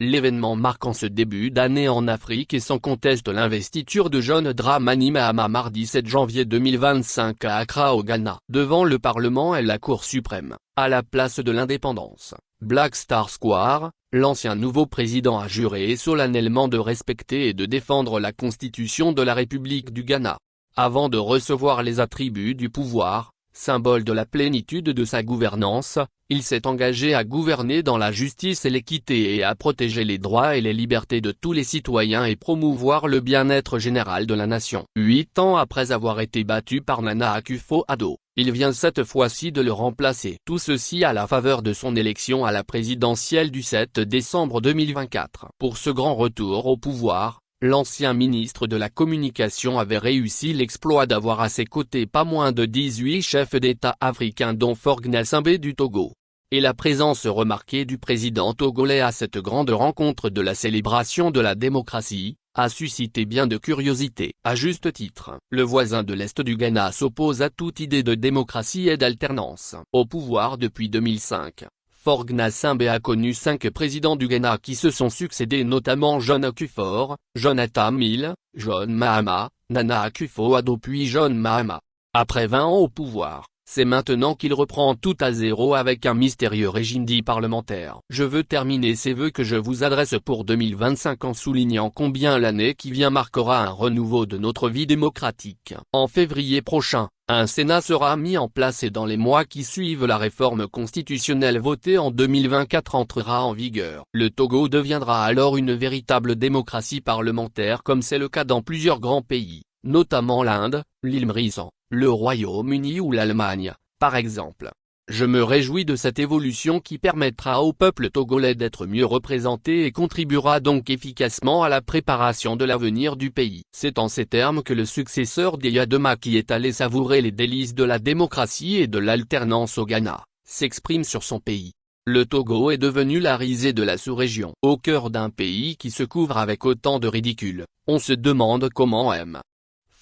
L'événement marquant ce début d'année en Afrique est sans conteste l'investiture de John Dramani Mahama mardi 7 janvier 2025 à Accra au Ghana. Devant le Parlement et la Cour suprême, à la place de l'Indépendance, Black Star Square, l'ancien nouveau président a juré solennellement de respecter et de défendre la Constitution de la République du Ghana. Avant de recevoir les attributs du pouvoir, symbole de la plénitude de sa gouvernance, il s'est engagé à gouverner dans la justice et l'équité et à protéger les droits et les libertés de tous les citoyens et promouvoir le bien-être général de la nation. 8 ans après avoir été battu par Nana Akufo-Addo, il vient cette fois-ci de le remplacer. Tout ceci à la faveur de son élection à la présidentielle du 7 décembre 2024. Pour ce grand retour au pouvoir, l'ancien ministre de la Communication avait réussi l'exploit d'avoir à ses côtés pas moins de 18 chefs d'État africains dont Faure Gnassingbé du Togo. Et la présence remarquée du président togolais à cette grande rencontre de la célébration de la démocratie, a suscité bien de curiosité. À juste titre, le voisin de l'Est du Ghana s'oppose à toute idée de démocratie et d'alternance. Au pouvoir depuis 2005. Faure Gnassingbé a connu 5 présidents du Ghana qui se sont succédés, notamment John Kufuor, Jonathan Mill, John Mahama, Nana Akufo-Addo puis John Mahama. Après 20 ans au pouvoir, c'est maintenant qu'il reprend tout à zéro avec un mystérieux régime dit parlementaire. Je veux terminer ces vœux que je vous adresse pour 2025 en soulignant combien l'année qui vient marquera un renouveau de notre vie démocratique. En février prochain, un Sénat sera mis en place et dans les mois qui suivent la réforme constitutionnelle votée en 2024 entrera en vigueur. Le Togo deviendra alors une véritable démocratie parlementaire comme c'est le cas dans plusieurs grands pays, notamment l'Inde, l'île Maurice, le Royaume-Uni ou l'Allemagne, par exemple. Je me réjouis de cette évolution qui permettra au peuple togolais d'être mieux représenté et contribuera donc efficacement à la préparation de l'avenir du pays. C'est en ces termes que le successeur d'Yaya Macky est allé savourer les délices de la démocratie et de l'alternance au Ghana, s'exprime sur son pays. Le Togo est devenu la risée de la sous-région. Au cœur d'un pays qui se couvre avec autant de ridicule, on se demande comment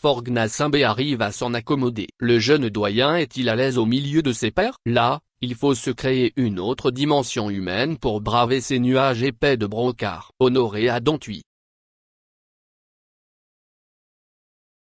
Faure Gnassingbé arrive à s'en accommoder. Le jeune doyen est-il à l'aise au milieu de ses pairs? Là, il faut se créer une autre dimension humaine pour braver ces nuages épais de brocart. Honoré à Dontuy.